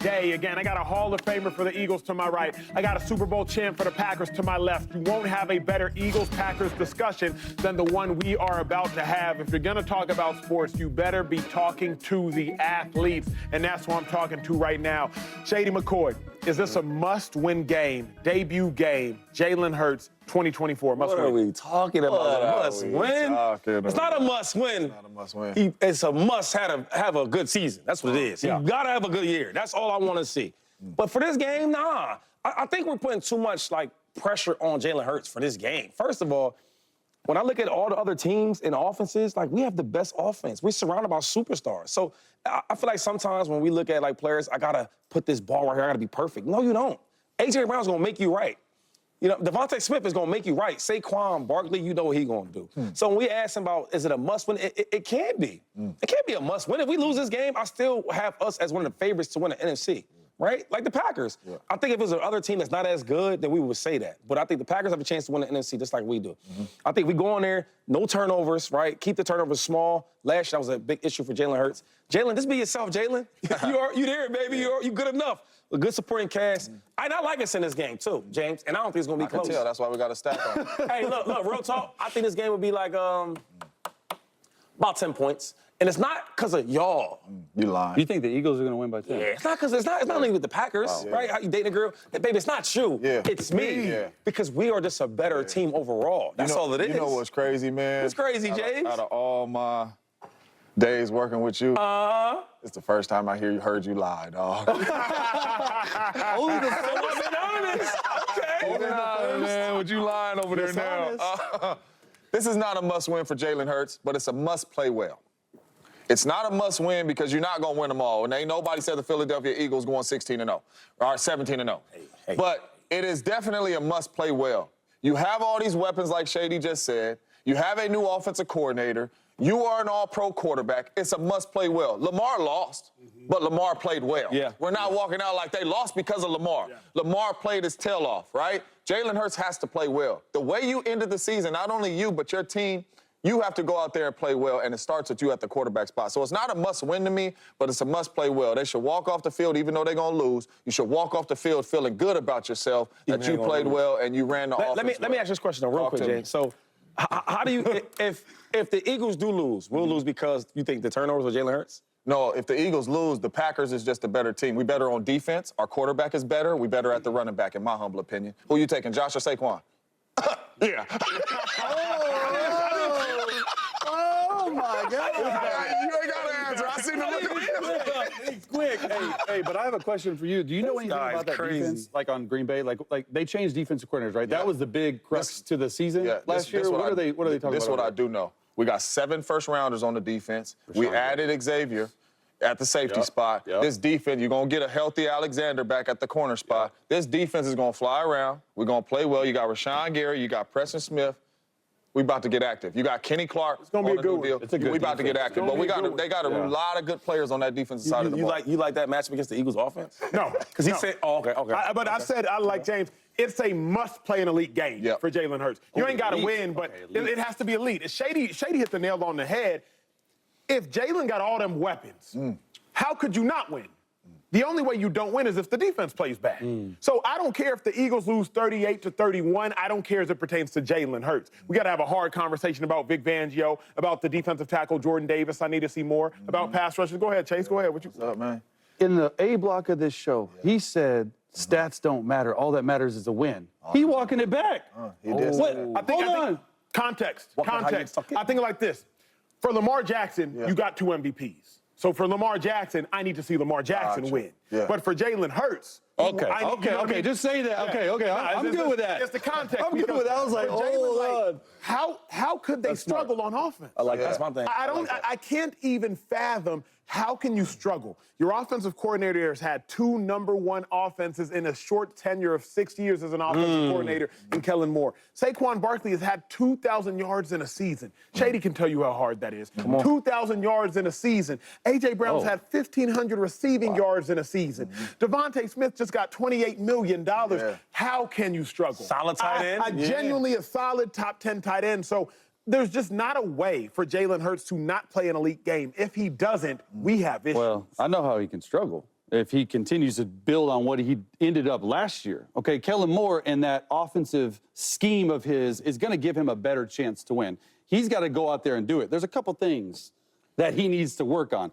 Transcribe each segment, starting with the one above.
day. Again, I got a Hall of Famer for the Eagles to my right. I got a Super Bowl champ for the Packers to my left. You won't have a better Eagles-Packers discussion than the one we are about to have. If you're going to talk about sports, you better be talking to the athletes, and that's who I'm talking to right now. Shady McCoy, is this a must-win game, debut game, Jalen Hurts 2024 must-win? What are we talking about? A must-win? It's not a must-win. It's not a must-win. It's a must-have a good season. That's what it is. Yeah. You got to have a good year. That's all I want to see. But for this game, nah. I think we're putting too much, pressure on Jalen Hurts for this game. First of all, when I look at all the other teams and offenses, we have the best offense. We're surrounded by superstars. So I feel like sometimes when we look at, players, I got to put this ball right here. I got to be perfect. No, you don't. A.J. Brown's going to make you right. You know, Devontae Smith is going to make you right. Saquon Barkley, you know what he's going to do. So when we ask him about, is it a must-win, it can be. It can't be a must-win. If we lose this game, I still have us as one of the favorites to win the NFC. Right? Like the Packers. Yeah. I think if it was another team that's not as good, then we would say that. But I think the Packers have a chance to win the NFC just like we do. I think we go in there, no turnovers, right? Keep the turnovers small. Last year, that was a big issue for Jalen Hurts. Jalen, just be yourself, Jalen. you there, baby. You good enough. A good supporting cast. I like us in this game, too, James. And I don't think it's going to be close. I can tell. That's why we got to stack on. Hey, look, real talk. I think this game would be about 10 points. And it's not because of y'all. You lying. You think the Eagles are going to win by 10? Yeah, it's not because it's not only with the Packers, right? How you dating a girl? Baby, it's not you. Yeah. It's me. Yeah. Because we are just a better team overall. That's all it is. You know what's crazy, man? What's crazy, James? Out of all my days working with you, it's the first time I heard you lie, dog. Only the first. I've been honest. Okay. Man, what you lying over there now? This is not a must-win for Jalen Hurts, but it's a must-play well. It's not a must-win because you're not going to win them all. And ain't nobody said the Philadelphia Eagles going 16-0 or 17-0. Hey. But it is definitely a must-play well. You have all these weapons like Shady just said. You have a new offensive coordinator. You are an all-pro quarterback. It's a must-play well. Lamar lost, but Lamar played well. Yeah. We're not walking out like they lost because of Lamar. Yeah. Lamar played his tail off, right? Jalen Hurts has to play well. The way you ended the season, not only you, but your team, you have to go out there and play well, and it starts with you at the quarterback spot. So it's not a must-win to me, but it's a must-play well. They should walk off the field, even though they're going to lose. You should walk off the field feeling good about yourself, that you played well and you ran the offense Let me ask you this question, real quick, James. So how do you, if the Eagles do lose, we'll lose because you think the turnovers with Jalen Hurts? No, if the Eagles lose, the Packers is just a better team. We better on defense. Our quarterback is better. We better at the running back, in my humble opinion. Who you taking, Josh or Saquon? Yeah. Oh, my God. You ain't got to answer. I seen the look. It's quick. Hey, but I have a question for you. Do you know anything about that defense, on Green Bay? Like they changed defensive coordinators, right? Yeah. That was the big crux to the season last year. What are they talking about? This is what I do know. We got 7 first-rounders on the defense. We added Xavier at the safety spot. Yep. This defense, you're going to get a healthy Alexander back at the corner spot. This defense is going to fly around. We're going to play well. You got Rashawn Gary. You got Preston Smith. We about to get active. You got Kenny Clark. It's gonna be a good deal. It's a good we about to get active. But they got a lot of good players on that defensive side of the ball. You like that matchup against the Eagles offense? No. Because he said, okay. But I said, I like James, it's a must-play an elite game for Jalen Hurts. You ain't got to win, but it has to be elite. Shady hit the nail on the head. If Jalen got all them weapons, how could you not win? The only way you don't win is if the defense plays bad. So I don't care if the Eagles lose 38-31. I don't care as it pertains to Jalen Hurts. We got to have a hard conversation about Vic Fangio, about the defensive tackle Jordan Davis. I need to see more about pass rushers. Go ahead, Chase. Go ahead. What's up, man? In the A block of this show, he said stats don't matter. All that matters is a win. He walking it back. He did. I think context. I think like this. For Lamar Jackson, you got 2 MVPs. So for Lamar Jackson, I need to see Lamar Jackson win. Yeah. But for Jalen Hurts, okay, just say that. Okay, I'm good with that. It's the context. I'm good with that. I was like, hold on. How could they struggle on offense? That's my thing. I can't even fathom how can you struggle. Your offensive coordinator has had 2 #1 offenses in a short tenure of 6 years as an offensive coordinator in Kellen Moore. Saquon Barkley has had 2,000 yards in a season. Shady can tell you how hard that is. 2,000 yards in a season. A.J. Brown's had 1,500 receiving yards in a season. Devontae Smith just got $28 million. How can you struggle? Solid tight end. Genuinely a solid top 10 tight end. So there's just not a way for Jalen Hurts to not play an elite game. If he doesn't, we have issues. Well, I know how he can struggle. if he continues to build on what he ended up last year. Okay, Kellen Moore and that offensive scheme of his is going to give him a better chance to win. He's got to go out there and do it. There's a couple things that he needs to work on.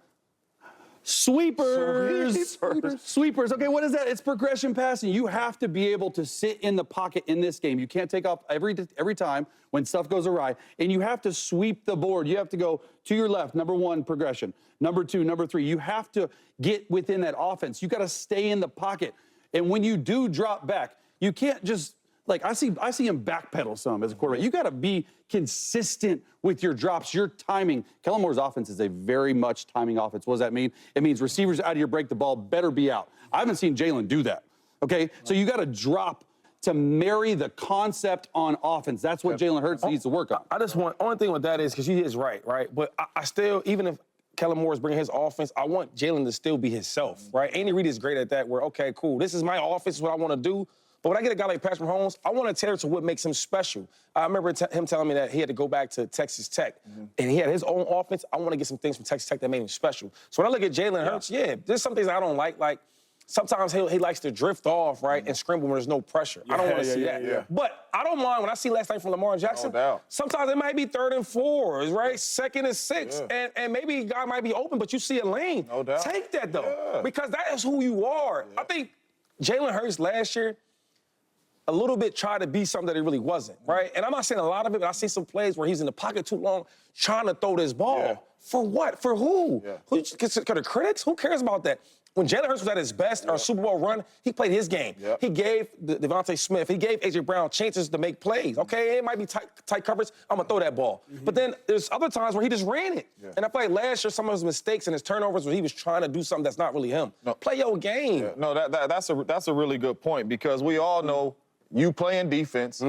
Sweepers. Sweepers. Okay, what is that? It's progression passing. You have to be able to sit in the pocket in this game. You can't take off every time when stuff goes awry, and you have to sweep the board. You have to go to your left, number one, progression. Number two, number three. You have to get within that offense. You got to stay in the pocket. And when you do drop back, you can't just, like, I see him backpedal some as a quarterback. You got to be consistent with your drops, your timing. Kellen Moore's offense is a very much timing offense. What does that mean? It means receivers out of your break, the ball better be out. I haven't seen Jalen do that, okay? So you got to drop to marry the concept on offense. That's what Jalen Hurts needs to work on. I just want, only thing with that is, because he is right? But I still, even if Kellen Moore is bringing his offense, I want Jalen to still be himself, right? Andy Reid is great at that, where, okay, cool, this is my offense, this is what I want to do. But when I get a guy like Patrick Mahomes, I want to tailor to what makes him special. I remember him telling me that he had to go back to Texas Tech, and he had his own offense. I want to get some things from Texas Tech that made him special. So when I look at Jalen Hurts, there's some things I don't like. Like, sometimes he likes to drift off, right, and scramble when there's no pressure. I don't want to see that. But I don't mind when I see last night from Lamar Jackson. Sometimes it might be 3rd and 4, right? 2nd and 6, and maybe a guy might be open, but you see a lane. Take that, though, because that is who you are. I think Jalen Hurts last year a little bit tried to be something that he really wasn't, right? And I'm not saying a lot of it, but I see some plays where he's in the pocket too long trying to throw this ball. For what? For who? Who the critics? Who cares about that? When Jalen Hurts was at his best, our Super Bowl run, he played his game. He gave Devontae Smith, he gave A.J. Brown chances to make plays. Okay, it might be tight coverage, I'm going to throw that ball. But then there's other times where he just ran it. And I feel like last year, some of his mistakes and his turnovers where he was trying to do something that's not really him. Play your game. No, that's a really good point, because we all know you playing defense.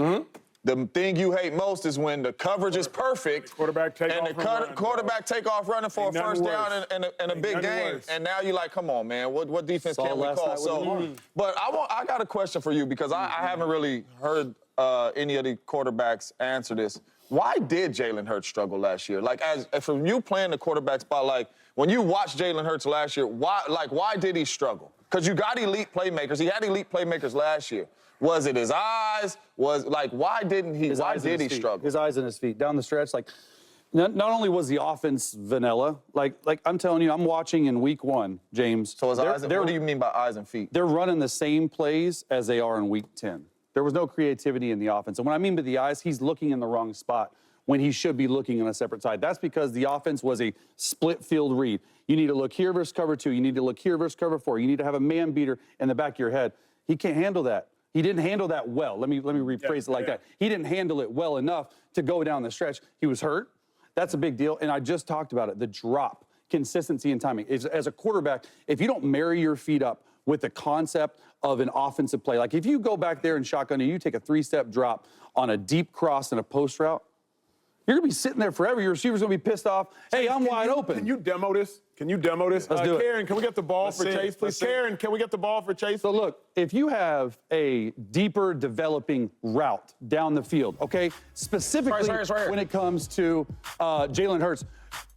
The thing you hate most is when the coverage is perfect, quarterback take and off the quarterback take off running for a first down and a big game, and now you're like, come on, man, what defense can we call? So, but I got a question for you, because I haven't really heard any of the quarterbacks answer this. Why did Jalen Hurts struggle last year? Like, from you playing the quarterback spot, like when you watched Jalen Hurts last year, why did he struggle? Because you got elite playmakers. He had elite playmakers last year. Was it his eyes? Why did he struggle? His eyes and his feet. Down the stretch, like, not only was the offense vanilla, like I'm telling you, I'm watching in week 1, James. So his eyes, what do you mean by eyes and feet? They're running the same plays as they are in week 10. There was no creativity in the offense. And when I mean by the eyes, he's looking in the wrong spot when he should be looking on a separate side. That's because the offense was a split field read. You need to look here versus cover 2. You need to look here versus cover 4. You need to have a man beater in the back of your head. He can't handle that. He didn't handle that well. Let me rephrase it like that. He didn't handle it well enough to go down the stretch. He was hurt. That's a big deal. And I just talked about it, the drop, consistency and timing. As a quarterback, if you don't marry your feet up with the concept of an offensive play, like if you go back there and shotgun and you take a 3-step drop on a deep cross and a post route, you're going to be sitting there forever. Your receiver's going to be pissed off. Hey, I'm wide open. Can you demo this? Let's do it. Karen, can we get the ball for Chase, please? Karen, can we get the ball for Chase? So look, if you have a deeper developing route down the field, okay, specifically when it comes to Jalen Hurts,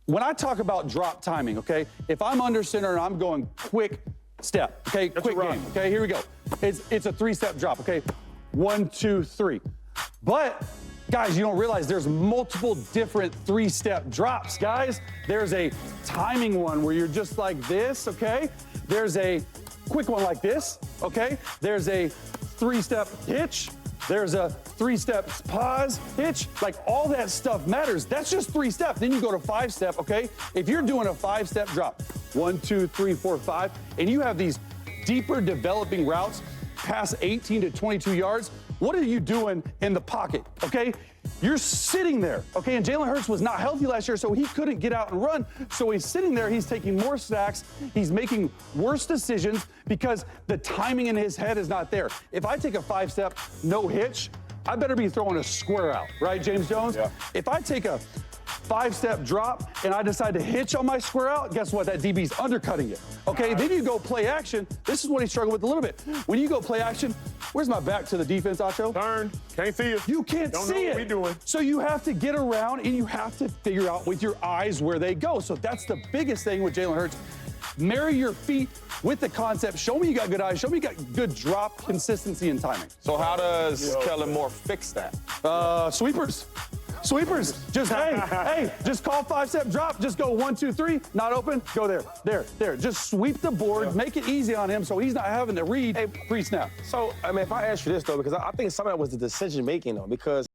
when I talk about drop timing, okay, if I'm under center and I'm going quick step, okay, quick game, okay, here we go. It's a 3-step drop, okay, 1, 2, 3. But guys, you don't realize there's multiple different 3-step drops, guys. There's a timing one where you're just like this, okay? There's a quick one like this, okay? There's a 3-step hitch. There's a 3-step pause, hitch. Like, all that stuff matters. That's just 3 steps. Then you go to 5-step, okay? If you're doing a 5-step drop, 1, 2, 3, 4, 5, and you have these deeper developing routes past 18 to 22 yards, what are you doing in the pocket, okay? You're sitting there, okay? And Jalen Hurts was not healthy last year, so he couldn't get out and run. So he's sitting there, he's taking more sacks, he's making worse decisions because the timing in his head is not there. If I take a 5-step, no hitch, I better be throwing a square out, right, James Jones? If I take a 5-step drop and I decide to hitch on my square out, guess what? That DB's undercutting it. Okay, then you go play action. This is what he struggled with a little bit. When you go play action, where's my back to the defense, Acho? Turn. Can't see you. You can't see it. Don't know what we doing. So you have to get around and you have to figure out with your eyes where they go. So that's the biggest thing with Jalen Hurts. Marry your feet with the concept. Show me you got good eyes. Show me you got good drop consistency and timing. So how does Kellen Moore fix that? Sweepers. Sweepers. Just, hey, just call 5-step drop. Just go 1, 2, 3, not open, go there. Just sweep the board, make it easy on him so he's not having to read pre-snap. So, I mean, if I ask you this, though, because I think some of that was the decision-making, though, because